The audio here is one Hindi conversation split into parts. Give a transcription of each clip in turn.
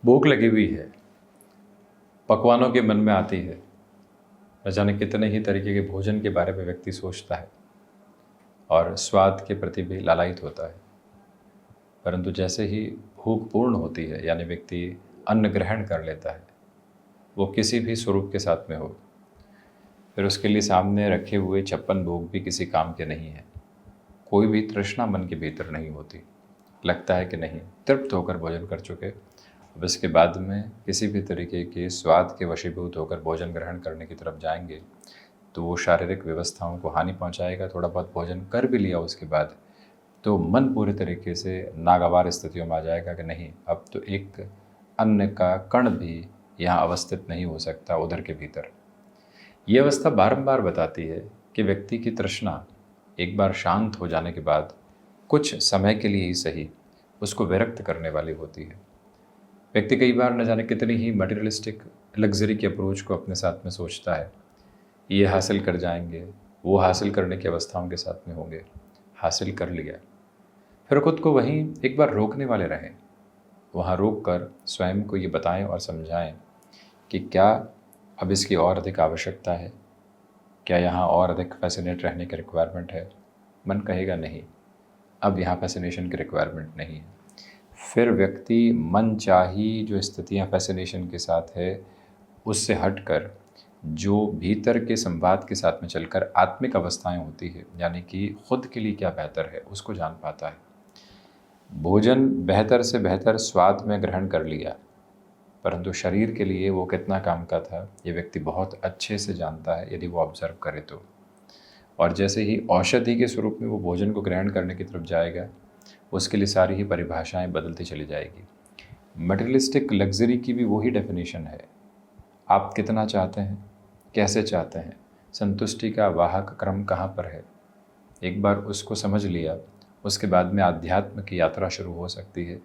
भूख लगी हुई है, पकवानों के मन में आती है, न जाने कितने ही तरीके के भोजन के बारे में व्यक्ति सोचता है और स्वाद के प्रति भी लालायित होता है। परंतु जैसे ही भूख पूर्ण होती है, यानी व्यक्ति अन्न ग्रहण कर लेता है, वो किसी भी स्वरूप के साथ में हो, फिर उसके लिए सामने रखे हुए 56 भोग भी किसी काम के नहीं हैं। कोई भी तृष्णा मन के भीतर नहीं होती। लगता है कि नहीं, तृप्त होकर भोजन कर चुके, अब इसके बाद में किसी भी तरीके के स्वाद के वशीभूत होकर भोजन ग्रहण करने की तरफ जाएंगे तो वो शारीरिक व्यवस्थाओं को हानि पहुंचाएगा। थोड़ा बहुत भोजन कर भी लिया उसके बाद तो मन पूरे तरीके से नागवार स्थितियों में आ जाएगा कि नहीं, अब तो एक अन्न का कण भी यहाँ अवस्थित नहीं हो सकता उदर के भीतर। ये अवस्था बारंबार बताती है कि व्यक्ति की तृष्णा एक बार शांत हो जाने के बाद कुछ समय के लिए ही सही उसको विरक्त करने वाली होती है। व्यक्ति कई बार न जाने कितनी ही मटेरियलिस्टिक लग्जरी की अप्रोच को अपने साथ में सोचता है, ये हासिल कर जाएंगे, वो हासिल करने की अवस्थाओं के साथ में होंगे, हासिल कर लिया, फिर खुद को वहीं एक बार रोकने वाले रहें। वहाँ रोक कर स्वयं को ये बताएं और समझाएं कि क्या अब इसकी और अधिक आवश्यकता है, क्या यहाँ और अधिक फैसिनेट रहने की रिक्वायरमेंट है। मन कहेगा नहीं, अब यहाँ फैसिनेशन की रिक्वायरमेंट नहीं है। फिर व्यक्ति मन चाही जो स्थितियाँ फैसिनेशन के साथ है उससे हटकर जो भीतर के संवाद के साथ में चलकर आत्मिक अवस्थाएं होती है, यानी कि खुद के लिए क्या बेहतर है, उसको जान पाता है। भोजन बेहतर से बेहतर स्वाद में ग्रहण कर लिया, परंतु शरीर के लिए वो कितना काम का था ये व्यक्ति बहुत अच्छे से जानता है यदि वो ऑब्जर्व करे तो। और जैसे ही औषधि के स्वरूप में वो भोजन को ग्रहण करने की तरफ जाएगा, उसके लिए सारी ही परिभाषाएं बदलती चली जाएगी। मटेरियलिस्टिक लग्जरी की भी वही डेफिनेशन है। आप कितना चाहते हैं, कैसे चाहते हैं, संतुष्टि का वाहक क्रम कहाँ पर है, एक बार उसको समझ लिया, उसके बाद में आध्यात्म की यात्रा शुरू हो सकती है,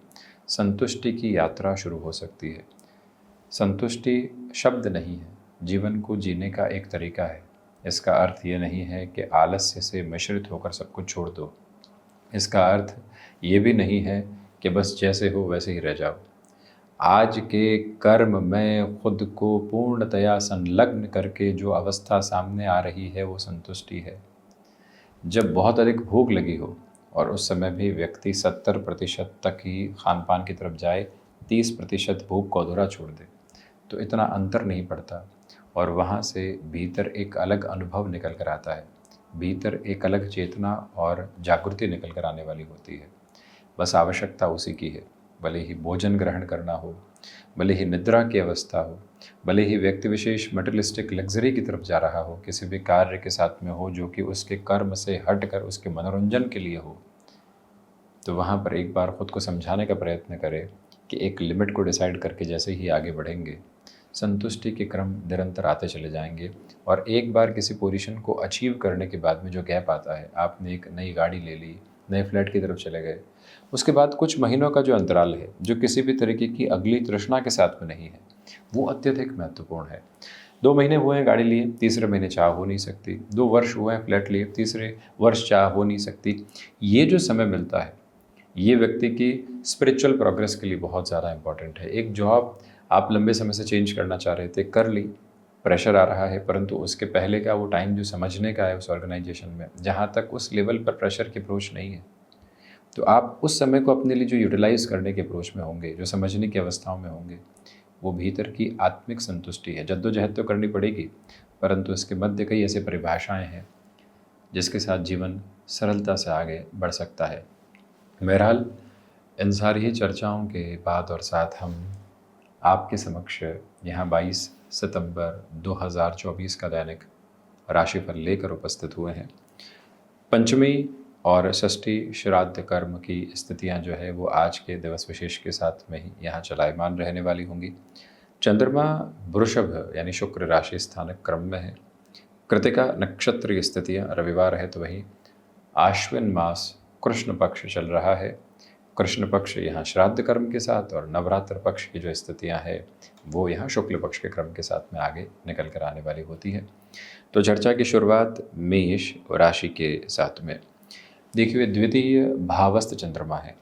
संतुष्टि की यात्रा शुरू हो सकती है। संतुष्टि शब्द नहीं है, जीवन को जीने का एक तरीका है। इसका अर्थ ये नहीं है कि आलस्य से मिश्रित होकर सब कुछ छोड़ दो। इसका अर्थ ये भी नहीं है कि बस जैसे हो वैसे ही रह जाओ। आज के कर्म में खुद को पूर्णतया संलग्न करके जो अवस्था सामने आ रही है वो संतुष्टि है। जब बहुत अधिक भूख लगी हो और उस समय भी व्यक्ति 70% तक ही खान पान की तरफ जाए, 30% भूख को अधूरा छोड़ दे, तो इतना अंतर नहीं पड़ता और वहाँ से भीतर एक अलग अनुभव निकल कर आता है, भीतर एक अलग चेतना और जागृति निकल कर आने वाली होती है। बस आवश्यकता उसी की है। भले ही भोजन ग्रहण करना हो, भले ही निद्रा की अवस्था हो, भले ही व्यक्ति विशेष मटेरियलिस्टिक लग्जरी की तरफ जा रहा हो, किसी भी कार्य के साथ में हो जो कि उसके कर्म से हटकर उसके मनोरंजन के लिए हो, तो वहाँ पर एक बार खुद को समझाने का प्रयत्न करें कि एक लिमिट को डिसाइड करके जैसे ही आगे बढ़ेंगे, संतुष्टि के क्रम निरंतर आते चले जाएंगे। और एक बार किसी पोजीशन को अचीव करने के बाद में जो गैप आता है, आपने एक नई गाड़ी ले ली, नए फ्लैट की तरफ चले गए, उसके बाद कुछ महीनों का जो अंतराल है, जो किसी भी तरीके की अगली तृष्णा के साथ में नहीं है, वो अत्यधिक महत्वपूर्ण है। 2 महीने हुए हैं गाड़ी लिए, तीसरे महीने चाह हो नहीं सकती। 2 वर्ष हुए हैं फ्लैट लिए, तीसरे वर्ष चाह हो नहीं सकती। ये जो समय मिलता है ये व्यक्ति की स्पिरिचुअल प्रोग्रेस के लिए बहुत ज़्यादा इंपॉर्टेंट है। एक जॉब आप लंबे समय से चेंज करना चाह रहे थे, कर ली, प्रेशर आ रहा है, परंतु उसके पहले का वो टाइम जो समझने का है उस ऑर्गेनाइजेशन में, जहाँ तक उस लेवल पर प्रेशर की अप्रोच नहीं है, तो आप उस समय को अपने लिए जो यूटिलाइज़ करने के अप्रोच में होंगे, जो समझने की अवस्थाओं में होंगे, वो भीतर की आत्मिक संतुष्टि है। जद्दोजहद तो करनी पड़ेगी, परंतु इसके मध्य कई ऐसे परिभाषाएं हैं जिसके साथ जीवन सरलता से आगे बढ़ सकता है। बहरहाल इन सारी ही चर्चाओं के बाद और साथ हम आपके समक्ष यहाँ 22 सितंबर 2024 का दैनिक राशिफल लेकर उपस्थित हुए हैं। पंचमी और षष्ठी श्राद्ध कर्म की स्थितियाँ जो है वो आज के दिवस विशेष के साथ में ही यहाँ चलायमान रहने वाली होंगी। चंद्रमा वृषभ यानी शुक्र राशि स्थानक क्रम में है। कृतिका नक्षत्रीय स्थितियाँ रविवार है तो वहीं आश्विन मास कृष्ण पक्ष चल रहा है। कृष्ण पक्ष यहाँ श्राद्ध कर्म के साथ और नवरात्र पक्ष की जो स्थितियाँ हैं वो यहाँ शुक्ल पक्ष के क्रम के साथ में आगे निकल कर आने वाली होती है। तो चर्चा की शुरुआत मेष राशि के साथ में। देखिए, द्वितीय भावस्थ चंद्रमा है।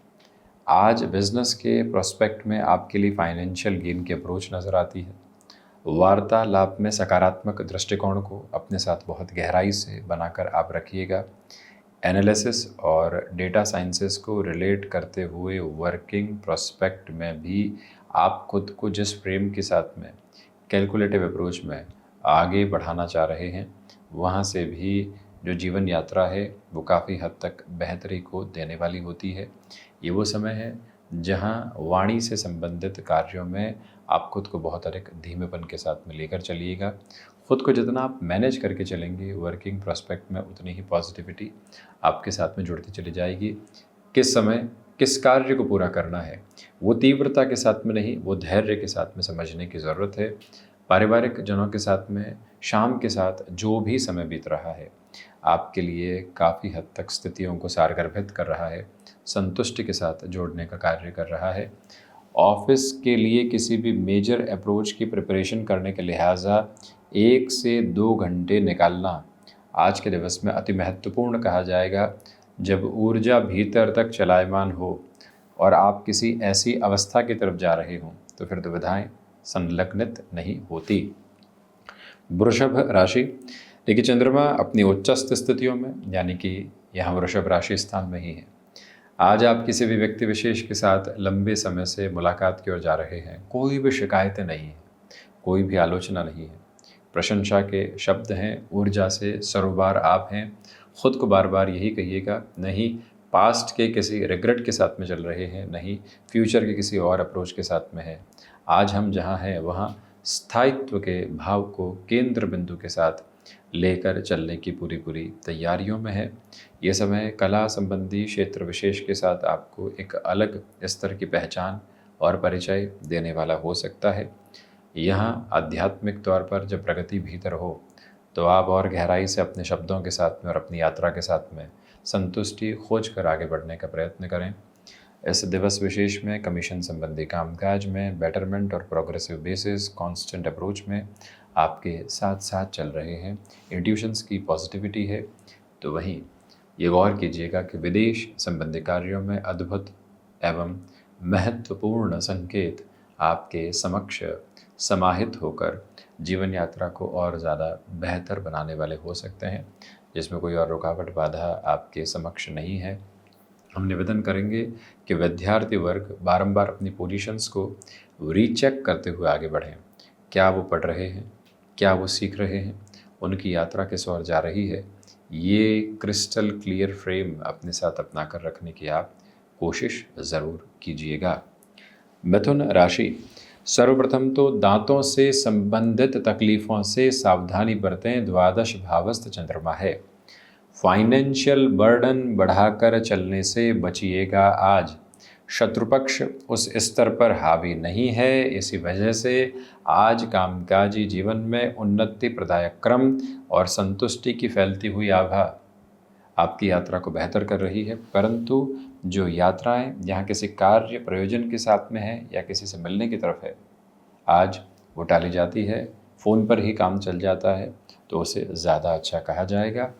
आज बिजनेस के प्रोस्पेक्ट में आपके लिए फाइनेंशियल गेन की अप्रोच नज़र आती है। वार्तालाप में सकारात्मक दृष्टिकोण को अपने साथ बहुत गहराई से बनाकर आप रखिएगा। एनालिसिस और डेटा साइंसेस को रिलेट करते हुए वर्किंग प्रोस्पेक्ट में भी आप खुद को जिस फ्रेम के साथ में कैलकुलेटिव अप्रोच में आगे बढ़ाना चाह रहे हैं, वहाँ से भी जो जीवन यात्रा है वो काफ़ी हद तक बेहतरी को देने वाली होती है। ये वो समय है जहाँ वाणी से संबंधित कार्यों में आप खुद को बहुत अधिक धीमेपन के साथ में लेकर चलिएगा। खुद को जितना आप मैनेज करके चलेंगे वर्किंग प्रोस्पेक्ट में, उतनी ही पॉजिटिविटी आपके साथ में जुड़ती चली जाएगी। किस समय किस कार्य को पूरा करना है वो तीव्रता के साथ में नहीं, वो धैर्य के साथ में समझने की ज़रूरत है। पारिवारिक जनों के साथ में शाम के साथ जो भी समय बीत रहा है आपके लिए काफ़ी हद तक स्थितियों को सारगर्भित कर रहा है, संतुष्टि के साथ जोड़ने का कार्य कर रहा है। ऑफिस के लिए किसी भी मेजर अप्रोच की प्रिपरेशन करने के लिहाजा 1 से 2 घंटे निकालना आज के दिवस में अति महत्वपूर्ण कहा जाएगा। जब ऊर्जा भीतर तक चलायमान हो और आप किसी ऐसी अवस्था की तरफ जा रहे हों तो फिर दुविधाएं संलग्नित नहीं होती। वृषभ राशि, देखिए चंद्रमा अपनी उच्चस्थ स्थितियों में, यानी कि यहाँ वृषभ राशि स्थान में ही है। आज आप किसी भी व्यक्ति विशेष के साथ लंबे समय से मुलाकात की ओर जा रहे हैं। कोई भी शिकायतें नहीं है, कोई भी आलोचना नहीं है, प्रशंसा के शब्द हैं, ऊर्जा से सरोबार आप हैं। खुद को बार बार यही कहिएगा, नहीं पास्ट के किसी रिग्रेट के साथ में चल रहे हैं, नहीं फ्यूचर के किसी और अप्रोच के साथ में है। आज हम जहाँ हैं वहाँ स्थायित्व के भाव को केंद्र बिंदु के साथ लेकर चलने की पूरी पूरी तैयारियों में है। ये समय कला संबंधी क्षेत्र विशेष के साथ आपको एक अलग स्तर की पहचान और परिचय देने वाला हो सकता है। यहाँ आध्यात्मिक तौर पर जब प्रगति भीतर हो तो आप और गहराई से अपने शब्दों के साथ में और अपनी यात्रा के साथ में संतुष्टि खोज कर आगे बढ़ने का प्रयत्न करें। इस दिवस विशेष में कमीशन संबंधी कामकाज में बेटरमेंट और प्रोग्रेसिव बेसिस कांस्टेंट अप्रोच में आपके साथ साथ चल रहे हैं। इंट्यूशंस की पॉजिटिविटी है। तो वहीं ये गौर कीजिएगा कि विदेश संबंधी कार्यों में अद्भुत एवं महत्वपूर्ण संकेत आपके समक्ष समाहित होकर जीवन यात्रा को और ज़्यादा बेहतर बनाने वाले हो सकते हैं, जिसमें कोई और रुकावट बाधा आपके समक्ष नहीं है। हम निवेदन करेंगे कि विद्यार्थी वर्ग बारंबार अपनी पोजीशंस को रीचेक करते हुए आगे बढ़ें। क्या वो पढ़ रहे हैं, क्या वो सीख रहे हैं, उनकी यात्रा किस ओर जा रही है, ये क्रिस्टल क्लियर फ्रेम अपने साथ अपना कर रखने की आप कोशिश ज़रूर कीजिएगा। मिथुन राशि, सर्वप्रथम तो दांतों से संबंधित तकलीफ़ों से सावधानी बरतें। द्वादश भावस्थ चंद्रमा है। फाइनेंशियल बर्डन बढ़ाकर चलने से बचिएगा। आज शत्रुपक्ष उस स्तर पर हावी नहीं है, इसी वजह से आज कामकाजी जीवन में उन्नति प्रदायक क्रम और संतुष्टि की फैलती हुई आभा आपकी यात्रा को बेहतर कर रही है। परंतु जो यात्राएं यहाँ किसी कार्य प्रयोजन के साथ में है या किसी से मिलने की तरफ है, आज वो टाली जाती है। फ़ोन पर ही काम चल जाता है तो उसे ज़्यादा अच्छा कहा जाएगा।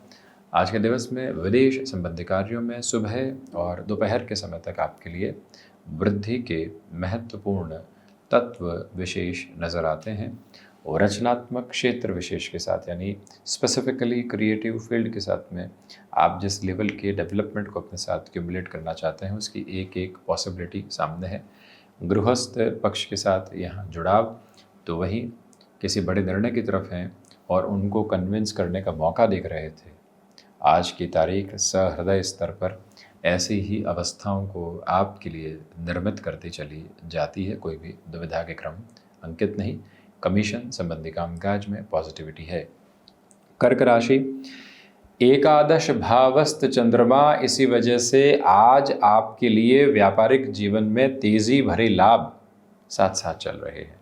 आज के दिवस में विदेश संबंधी कार्यों में सुबह और दोपहर के समय तक आपके लिए वृद्धि के महत्वपूर्ण तत्व विशेष नज़र आते हैं और रचनात्मक क्षेत्र विशेष के साथ, यानी स्पेसिफिकली क्रिएटिव फील्ड के साथ में आप जिस लेवल के डेवलपमेंट को अपने साथ क्यूमुलेट करना चाहते हैं उसकी एक एक पॉसिबिलिटी सामने है। गृहस्थ पक्ष के साथ यहाँ जुड़ाव, तो वहीं किसी बड़े निर्णय की तरफ हैं और उनको कन्विंस करने का मौका देख रहे थे। आज की तारीख सहृदय स्तर पर ऐसी ही अवस्थाओं को आपके लिए निर्मित करती चली जाती है। कोई भी दुविधा के क्रम अंकित नहीं। कमीशन संबंधी कामकाज में पॉजिटिविटी है। कर्क राशि, एकादश भावस्थ चंद्रमा, इसी वजह से आज आपके लिए व्यापारिक जीवन में तेजी भरे लाभ साथ साथ चल रहे हैं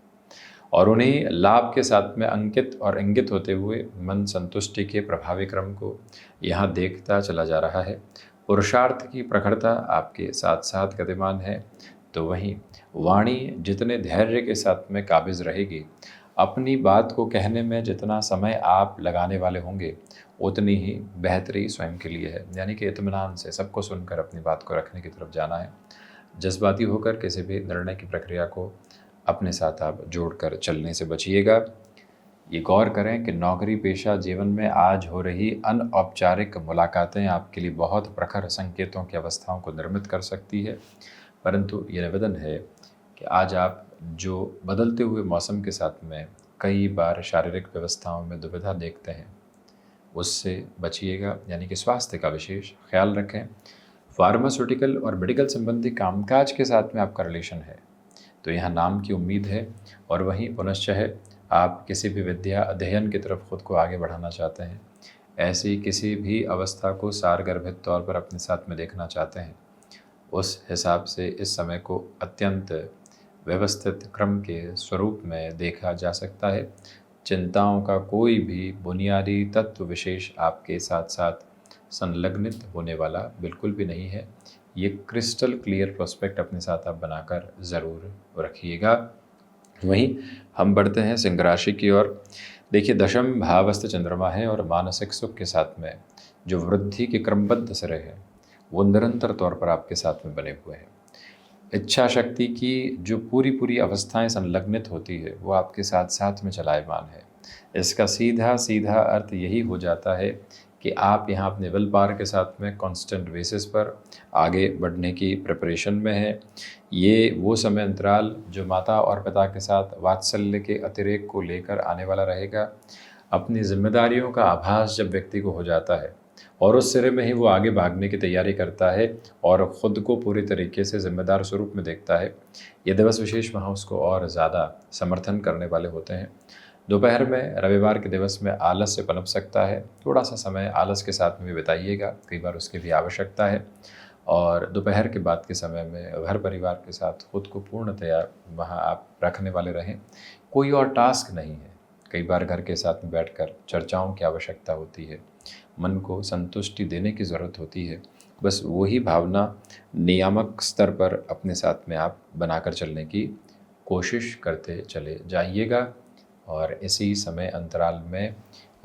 और उन्हीं लाभ के साथ में अंकित और इंगित होते हुए मन संतुष्टि के प्रभावी क्रम को यहाँ देखता चला जा रहा है। पुरुषार्थ की प्रखरता आपके साथ साथ गतिमान है। तो वहीं वाणी जितने धैर्य के साथ में काबिज रहेगी, अपनी बात को कहने में जितना समय आप लगाने वाले होंगे उतनी ही बेहतरी स्वयं के लिए है। यानी कि इत्मीनान से सबको सुनकर अपनी बात को रखने की तरफ जाना है। जज्बाती होकर किसी भी निर्णय की प्रक्रिया को अपने साथ आप जोड़कर चलने से बचिएगा। ये गौर करें कि नौकरी पेशा जीवन में आज हो रही अनौपचारिक मुलाकातें आपके लिए बहुत प्रखर संकेतों की अवस्थाओं को निर्मित कर सकती है, परंतु ये निवेदन है कि आज आप जो बदलते हुए मौसम के साथ में कई बार शारीरिक व्यवस्थाओं में दुविधा देखते हैं, उससे बचिएगा, यानी कि स्वास्थ्य का विशेष ख्याल रखें। फार्मास्यूटिकल और मेडिकल संबंधी कामकाज के साथ में आपका रिलेशन है तो यहाँ नाम की उम्मीद है, और वहीं पुनश्च है आप किसी भी विद्या अध्ययन की तरफ खुद को आगे बढ़ाना चाहते हैं, ऐसी किसी भी अवस्था को सारगर्भित तौर पर अपने साथ में देखना चाहते हैं, उस हिसाब से इस समय को अत्यंत व्यवस्थित क्रम के स्वरूप में देखा जा सकता है। चिंताओं का कोई भी बुनियादी तत्व विशेष आपके साथ साथ संलग्नित होने वाला बिल्कुल भी नहीं है। ये क्रिस्टल क्लियर प्रोस्पेक्ट अपने साथ आप बनाकर ज़रूर रखिएगा। वहीं हम बढ़ते हैं सिंह राशि की ओर। देखिए, दशम भावस्थ चंद्रमा है और मानसिक सुख के साथ में जो वृद्धि के क्रमबद्ध सिरे हैं वो निरंतर तौर पर आपके साथ में बने हुए हैं। इच्छा शक्ति की जो पूरी अवस्थाएं संलग्नित होती है वो आपके साथ साथ में चलायमान है। इसका सीधा सीधा अर्थ यही हो जाता है कि आप यहाँ अपने विल पावर के साथ में कांस्टेंट बेसिस पर आगे बढ़ने की प्रिपरेशन में है। ये वो समय अंतराल जो माता और पिता के साथ वात्सल्य के अतिरेक को लेकर आने वाला रहेगा। अपनी जिम्मेदारियों का आभास जब व्यक्ति को हो जाता है और उस सिरे में ही वो आगे भागने की तैयारी करता है और ख़ुद को पूरी तरीके से जिम्मेदार स्वरूप में देखता है, ये दिवस विशेष वहाँ उसको और ज़्यादा समर्थन करने वाले होते हैं। दोपहर में रविवार के दिवस में आलस्य पनप सकता है, थोड़ा सा समय आलस के साथ में भी बिताइएगा, कई बार उसकी भी आवश्यकता है। और दोपहर के बाद के समय में घर परिवार के साथ खुद को पूर्णतया वहाँ आप रखने वाले रहें। कोई और टास्क नहीं है, कई बार घर के साथ में बैठकर चर्चाओं की आवश्यकता होती है, मन को संतुष्टि देने की ज़रूरत होती है। बस वही भावना नियामक स्तर पर अपने साथ में आप बनाकर चलने की कोशिश करते चले जाइएगा। और इसी समय अंतराल में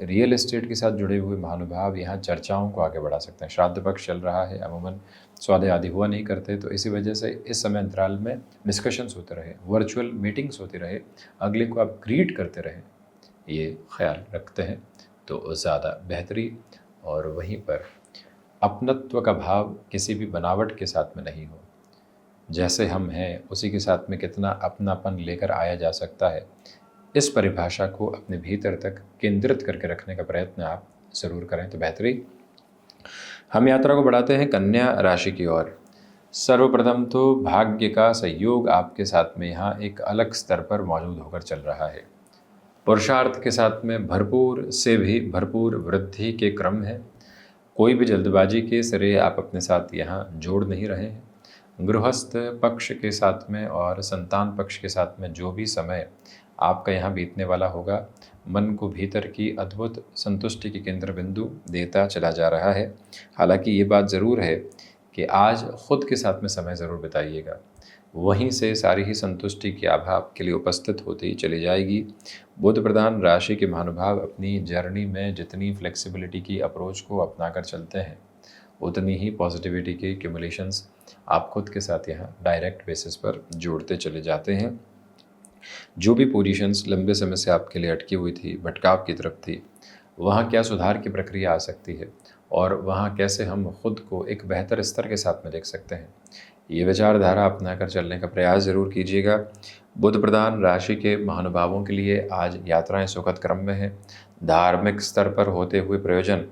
रियल एस्टेट के साथ जुड़े हुए महानुभाव यहाँ चर्चाओं को आगे बढ़ा सकते हैं। श्राद्ध पक्ष चल रहा है, अमूमन स्वादे आदि हुआ नहीं करते, तो इसी वजह से इस समय अंतराल में डिस्कशंस होते रहे, वर्चुअल मीटिंग्स होती रहे, अगले को आप ग्रीट करते रहें, ये ख्याल रखते हैं तो ज़्यादा बेहतरी। और वहीं पर अपनत्व का भाव किसी भी बनावट के साथ में नहीं हो, जैसे हम हैं उसी के साथ में कितना अपनापन लेकर आया जा सकता है, इस परिभाषा को अपने भीतर तक केंद्रित करके रखने का प्रयत्न आप ज़रूर करें तो बेहतरी। हम यात्रा को बढ़ाते हैं कन्या राशि की ओर। सर्वप्रथम तो भाग्य का सहयोग आपके साथ में यहाँ एक अलग स्तर पर मौजूद होकर चल रहा है। पुरुषार्थ के साथ में भरपूर से भी भरपूर वृद्धि के क्रम है। कोई भी जल्दबाजी के सिरे आप अपने साथ यहाँ जोड़ नहीं रहे हैं। गृहस्थ पक्ष के साथ में और संतान पक्ष के साथ में जो भी समय आपका यहाँ बीतने वाला होगा, मन को भीतर की अद्भुत संतुष्टि के केंद्र बिंदु देता चला जा रहा है। हालांकि ये बात ज़रूर है कि आज खुद के साथ में समय ज़रूर बिताइएगा, वहीं से सारी ही संतुष्टि की आभा आपके लिए उपस्थित होती चली जाएगी। बुध प्रधान राशि के महानुभाव अपनी जर्नी में जितनी फ्लेक्सिबिलिटी की अप्रोच को अपना कर चलते हैं, उतनी ही पॉजिटिविटी के एक्यूमुलेशंस आप खुद के साथ यहाँ डायरेक्ट बेसिस पर जोड़ते चले जाते हैं। जो भी पोजीशंस लंबे समय से आपके लिए अटकी हुई थी, भटकाव की तरफ थी, वहाँ क्या सुधार की प्रक्रिया आ सकती है और वहाँ कैसे हम खुद को एक बेहतर स्तर के साथ में देख सकते हैं, ये विचारधारा अपनाकर चलने का प्रयास ज़रूर कीजिएगा। बुध प्रधान राशि के महानुभावों के लिए आज यात्राएं सुखद क्रम में हैं। धार्मिक स्तर पर होते हुए प्रयोजन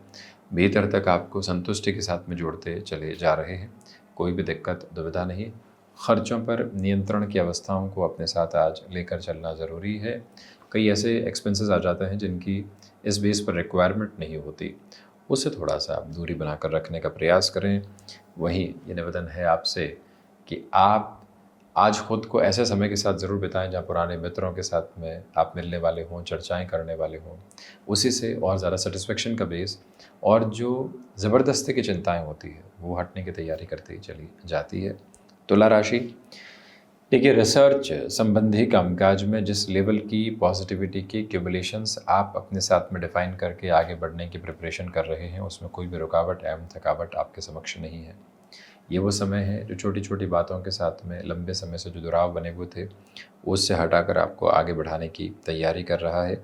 भीतर तक आपको संतुष्टि के साथ में जोड़ते चले जा रहे हैं। कोई भी दिक्कत दुविधा नहीं। खर्चों पर नियंत्रण की अवस्थाओं को अपने साथ आज लेकर चलना ज़रूरी है। कई ऐसे एक्सपेंसेस आ जाते हैं जिनकी इस बेस पर रिक्वायरमेंट नहीं होती, उससे थोड़ा सा आप दूरी बनाकर रखने का प्रयास करें। वहीं ये निवेदन है आपसे कि आप आज खुद को ऐसे समय के साथ ज़रूर बिताएं जहाँ पुराने मित्रों के साथ में आप मिलने वाले हों, चर्चाएं करने वाले हों, उसी से और ज़्यादा सेटिस्फेक्शन का बेस और जो ज़बरदस्ती की चिंताएं होती है वो हटने की तैयारी करती चली जाती है। तुला राशि, देखिए, रिसर्च संबंधी कामकाज में जिस लेवल की पॉजिटिविटी की एक्यूमुलेशंस आप अपने साथ में डिफाइन करके आगे बढ़ने की प्रिपरेशन कर रहे हैं, उसमें कोई भी रुकावट एवं थकावट आपके समक्ष नहीं है। ये वो समय है जो छोटी छोटी बातों के साथ में लंबे समय से जो दुराव बने हुए थे उससे हटाकर आपको आगे बढ़ाने की तैयारी कर रहा है।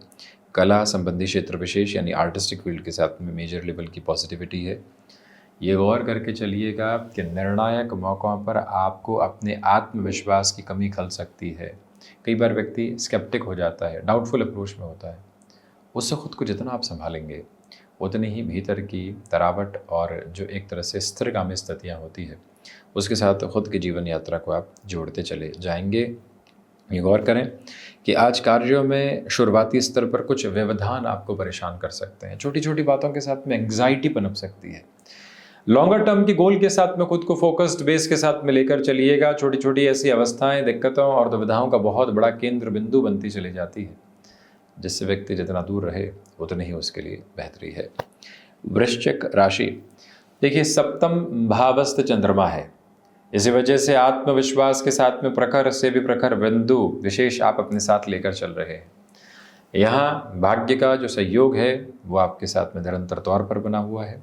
कला संबंधी क्षेत्र विशेष यानी आर्टिस्टिक फील्ड के साथ में मेजर लेवल की पॉजिटिविटी है। ये गौर करके चलिएगा कि निर्णायक मौक़ों पर आपको अपने आत्मविश्वास की कमी खल सकती है। कई बार व्यक्ति स्केप्टिक हो जाता है, डाउटफुल अप्रोच में होता है। उससे ख़ुद को जितना आप संभालेंगे उतनी ही भीतर की तरावट और जो एक तरह से स्थिरगामी स्थितियाँ होती है उसके साथ खुद की जीवन यात्रा को आप जोड़ते चले जाएंगे। ये गौर करें कि आज कार्यों में शुरुआती स्तर पर कुछ व्यवधान आपको परेशान कर सकते हैं। छोटी छोटी बातों के साथ में एंग्जाइटी पनप सकती है। लॉन्गर टर्म की गोल के साथ में खुद को फोकस्ड बेस के साथ में लेकर चलिएगा। छोटी छोटी ऐसी अवस्थाएं दिक्कतों और दुविधाओं का बहुत बड़ा केंद्र बिंदु बनती चली जाती है, जिससे व्यक्ति जितना दूर रहे उतनी ही उसके लिए बेहतरी है। वृश्चिक राशि, देखिए सप्तम भावस्थ चंद्रमा है, इसी वजह से आत्मविश्वास के साथ में प्रखर से भी प्रखर बिंदु विशेष आप अपने साथ लेकर चल रहे हैं। यहाँ भाग्य का जो सहयोग है वो आपके साथ में निरंतर तौर पर बना हुआ है,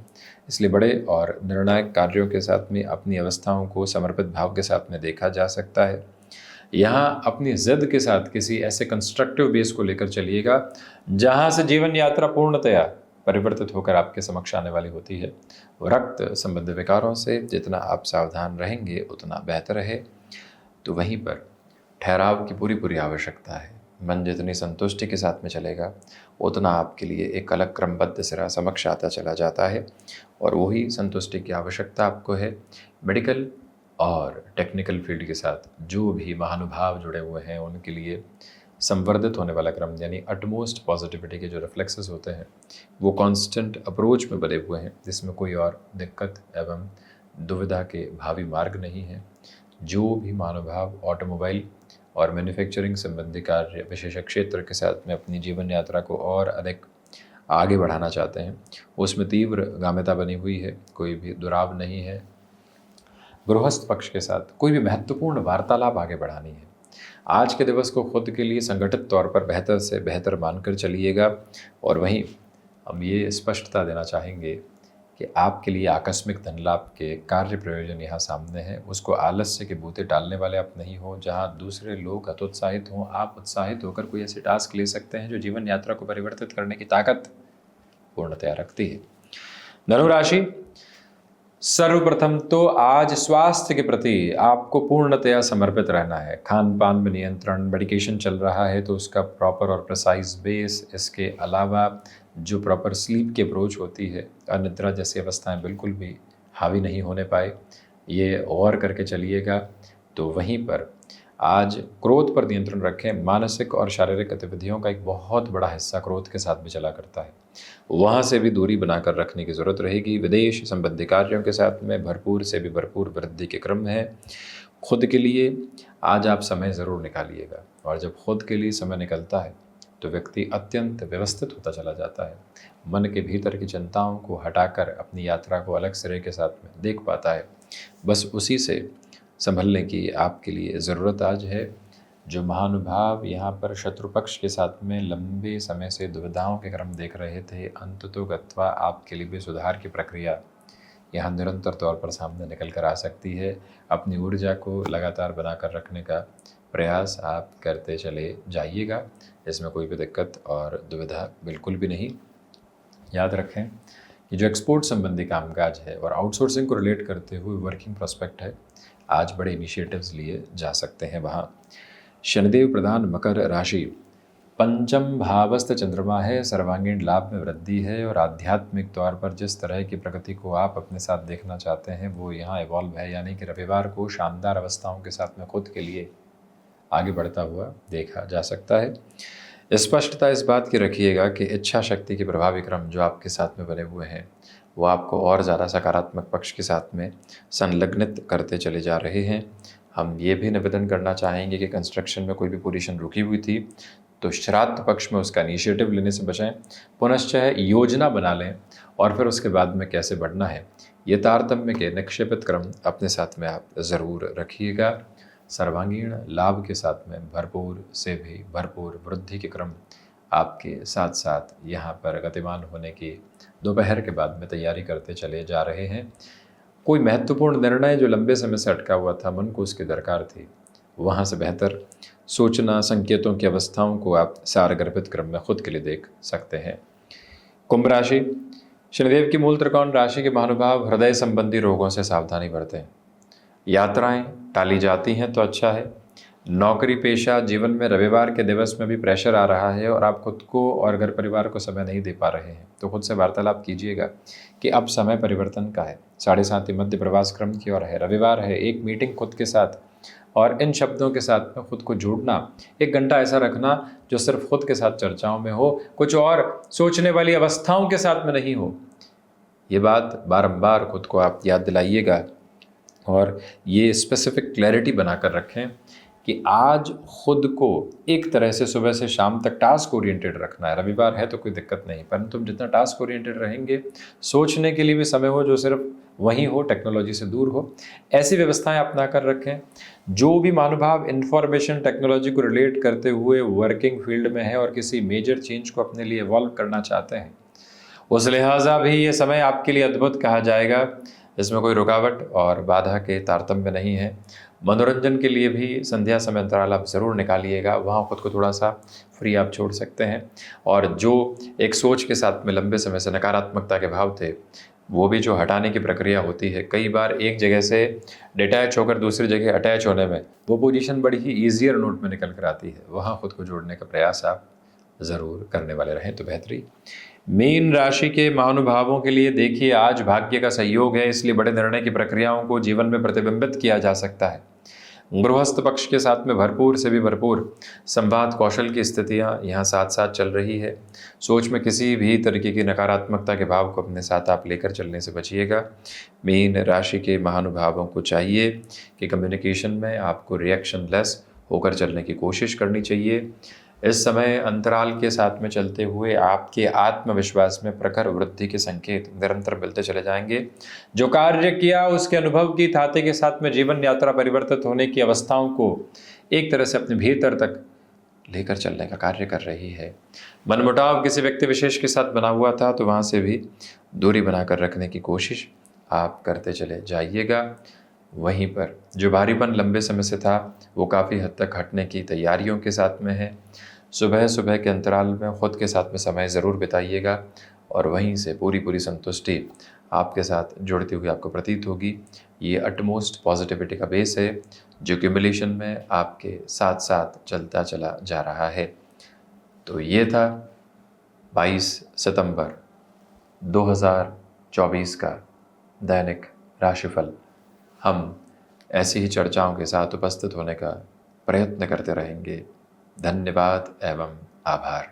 इसलिए बड़े और निर्णायक कार्यों के साथ में अपनी अवस्थाओं को समर्पित भाव के साथ में देखा जा सकता है। यहाँ अपनी ज़िद के साथ किसी ऐसे कंस्ट्रक्टिव बेस को लेकर चलिएगा जहाँ से जीवन यात्रा पूर्णतया परिवर्तित होकर आपके समक्ष आने वाली होती है। रक्त संबंधी विकारों से जितना आप सावधान रहेंगे उतना बेहतर है। तो वहीं पर ठहराव की पूरी पूरी आवश्यकता है। मन जितनी संतुष्टि के साथ में चलेगा उतना आपके लिए एक अलग क्रमबद्ध सिरा समक्ष आता चला जाता है, और वही संतुष्टि की आवश्यकता आपको है। मेडिकल और टेक्निकल फील्ड के साथ जो भी महानुभाव जुड़े हुए हैं उनके लिए संवर्धित होने वाला क्रम यानी अटमोस्ट पॉजिटिविटी के जो रिफ्लेक्सेस होते हैं वो कांस्टेंट अप्रोच में बने हुए हैं, जिसमें कोई और दिक्कत एवं दुविधा के भावी मार्ग नहीं है। जो भी महानुभाव ऑटोमोबाइल और मैन्युफैक्चरिंग संबंधी कार्य विशेष क्षेत्र के साथ में अपनी जीवन यात्रा को और अधिक आगे बढ़ाना चाहते हैं उसमें तीव्र गामिता बनी हुई है, कोई भी दुराव नहीं है। गृहस्थ पक्ष के साथ कोई भी महत्वपूर्ण वार्तालाप आगे बढ़ानी है। आज के दिवस को खुद के लिए संगठित तौर पर बेहतर से बेहतर मानकर चलिएगा, और वहीं हम ये स्पष्टता देना चाहेंगे कि आपके लिए आकस्मिक धन लाभ के कार्य प्रयोजन यहाँ सामने हैं। उसको आलस्य के बूते टालने वाले आप नहीं हो। जहाँ दूसरे लोग हतोत्साहित हों, आप उत्साहित होकर कोई ऐसे टास्क ले सकते हैं जो जीवन यात्रा को परिवर्तित करने की ताकत पूर्णतया रखती है। धनु राशि, सर्वप्रथम तो आज स्वास्थ्य के प्रति आपको पूर्णतया समर्पित रहना है। खान पान में नियंत्रण, मेडिकेशन चल रहा है तो उसका प्रॉपर और प्रिसाइज बेस, इसके अलावा जो प्रॉपर स्लीप की अप्रोच होती है, अनिद्रा जैसी अवस्थाएं बिल्कुल भी हावी नहीं होने पाए, ये गौर करके चलिएगा। तो वहीं पर आज क्रोध पर नियंत्रण रखें। मानसिक और शारीरिक गतिविधियों का एक बहुत बड़ा हिस्सा क्रोध के साथ भी चला करता है, वहाँ से भी दूरी बनाकर रखने की ज़रूरत रहेगी। विदेश संबंधी कार्यों के साथ में भरपूर से भी भरपूर वृद्धि के क्रम है। खुद के लिए आज आप समय ज़रूर निकालिएगा, और जब खुद के लिए समय निकलता है तो व्यक्ति अत्यंत व्यवस्थित होता चला जाता है। मन के भीतर की चिंताओं को हटाकर अपनी यात्रा को अलग सिरे के साथ में देख पाता है। बस उसी से संभलने की आपके लिए ज़रूरत आज है। जो महानुभाव यहाँ पर शत्रु पक्ष के साथ में लंबे समय से दुविधाओं के क्रम देख रहे थे, अंततो गत्वा आपके लिए भी सुधार की प्रक्रिया यहाँ निरंतर तौर पर सामने निकल कर आ सकती है। अपनी ऊर्जा को लगातार बनाकर रखने का प्रयास आप करते चले जाइएगा, इसमें कोई भी दिक्कत और दुविधा बिल्कुल भी नहीं। याद रखें कि जो एक्सपोर्ट संबंधी कामकाज है और आउटसोर्सिंग को रिलेट करते हुए वर्किंग प्रोस्पेक्ट है, आज बड़े इनिशिएटिव्स लिए जा सकते हैं वहाँ। शनिदेव प्रधान मकर राशि, पंचम भावस्थ चंद्रमा है, सर्वांगीण लाभ में वृद्धि है, और आध्यात्मिक तौर पर जिस तरह की प्रगति को आप अपने साथ देखना चाहते हैं वो यहाँ इवॉल्व है। यानी कि रविवार को शानदार अवस्थाओं के साथ में खुद के लिए आगे बढ़ता हुआ देखा जा सकता है। स्पष्टता इस बात की रखिएगा कि इच्छा शक्ति के प्रभावी क्रम जो आपके साथ में बने हुए हैं वो आपको और ज़्यादा सकारात्मक पक्ष के साथ में संलग्नित करते चले जा रहे हैं। हम ये भी निवेदन करना चाहेंगे कि कंस्ट्रक्शन में कोई भी पोजीशन रुकी हुई थी तो श्राद्ध पक्ष में उसका इनिशिएटिव लेने से बचें। पुनश्च योजना बना लें और फिर उसके बाद में कैसे बढ़ना है ये तारतम्य के निक्षेपित क्रम अपने साथ में आप ज़रूर रखिएगा। सर्वांगीण लाभ के साथ में भरपूर से भी भरपूर वृद्धि के क्रम आपके साथ साथ यहाँ पर गतिमान होने की दोपहर के बाद में तैयारी करते चले जा रहे हैं। कोई महत्वपूर्ण निर्णय जो लंबे समय से अटका हुआ था, मन को उसकी दरकार थी, वहाँ से बेहतर सोचना, संकेतों की अवस्थाओं को आप सारगर्भित क्रम में खुद के लिए देख सकते हैं। कुंभ राशि, शनिदेव की मूल त्रिकोण राशि के महानुभाव हृदय संबंधी रोगों से सावधानी बरतें। यात्राएं टाली जाती हैं तो अच्छा है। नौकरी पेशा जीवन में रविवार के दिवस में भी प्रेशर आ रहा है और आप खुद को और घर परिवार को समय नहीं दे पा रहे हैं, तो खुद से वार्तालाप कीजिएगा कि अब समय परिवर्तन का है। 7:30 मध्य प्रवास क्रम की ओर है, रविवार है, एक मीटिंग खुद के साथ और इन शब्दों के साथ में खुद को जोड़ना, 1 घंटा ऐसा रखना जो सिर्फ खुद के साथ चर्चाओं में हो, कुछ और सोचने वाली अवस्थाओं के साथ में नहीं हो। ये बात बारंबार खुद को आप याद दिलाइएगा और ये स्पेसिफिक क्लैरिटी बनाकर रखें कि आज खुद को एक तरह से सुबह से शाम तक टास्क ओरिएंटेड रखना है। रविवार है तो कोई दिक्कत नहीं, परंतु तुम जितना टास्क ओरिएंटेड रहेंगे, सोचने के लिए भी समय हो जो सिर्फ वहीं हो, टेक्नोलॉजी से दूर हो, ऐसी व्यवस्थाएं अपना कर रखें। जो भी महानुभाव इंफॉर्मेशन टेक्नोलॉजी को रिलेट करते हुए वर्किंग फील्ड में है और किसी मेजर चेंज को अपने लिए इवॉल्व करना चाहते हैं, उस लिहाजा भी ये समय आपके लिए अद्भुत कहा जाएगा। इसमें कोई रुकावट और बाधा के तारतम्य नहीं है। मनोरंजन के लिए भी संध्या समय अंतराल आप ज़रूर निकालिएगा, वहाँ खुद को थोड़ा सा फ्री आप छोड़ सकते हैं। और जो एक सोच के साथ में लंबे समय से नकारात्मकता के भाव थे, वो भी जो हटाने की प्रक्रिया होती है, कई बार एक जगह से डिटैच होकर दूसरी जगह अटैच होने में वो पोजीशन बड़ी ही ईजियर नोट में निकल कर आती है, वहाँ खुद को जोड़ने का प्रयास आप ज़रूर करने वाले रहें तो बेहतरी। मीन राशि के महानुभावों के लिए देखिए, आज भाग्य का सहयोग है, इसलिए बड़े निर्णय की प्रक्रियाओं को जीवन में प्रतिबिंबित किया जा सकता है। गृहस्थ पक्ष के साथ में भरपूर से भी भरपूर संवाद कौशल की स्थितियां यहाँ साथ साथ चल रही है। सोच में किसी भी तरीके की नकारात्मकता के भाव को अपने साथ आप लेकर चलने से बचिएगा। मीन राशि के महानुभावों को चाहिए कि कम्युनिकेशन में आपको रिएक्शन लेस होकर चलने की कोशिश करनी चाहिए। इस समय अंतराल के साथ में चलते हुए आपके आत्मविश्वास में प्रखर वृद्धि के संकेत निरंतर मिलते चले जाएंगे। जो कार्य किया उसके अनुभव की थाते के साथ में जीवन यात्रा परिवर्तित होने की अवस्थाओं को एक तरह से अपने भीतर तक लेकर चलने का कार्य कर रही है। मनमुटाव किसी व्यक्ति विशेष के साथ बना हुआ था तो वहाँ से भी दूरी बनाकर रखने की कोशिश आप करते चले जाइएगा। वहीं पर जो भारीपन लंबे समय से था वो काफ़ी हद तक हटने की तैयारियों के साथ में है। सुबह सुबह के अंतराल में ख़ुद के साथ में समय ज़रूर बिताइएगा और वहीं से पूरी संतुष्टि आपके साथ जुड़ती हुई आपको प्रतीत होगी। ये अटमोस्ट पॉजिटिविटी का बेस है जो क्यूमुलेशन में आपके साथ साथ चलता चला जा रहा है। तो ये था 22 सितंबर 2024 का दैनिक राशिफल। हम ऐसी ही चर्चाओं के साथ उपस्थित होने का प्रयत्न करते रहेंगे। धन्यवाद एवं आभार।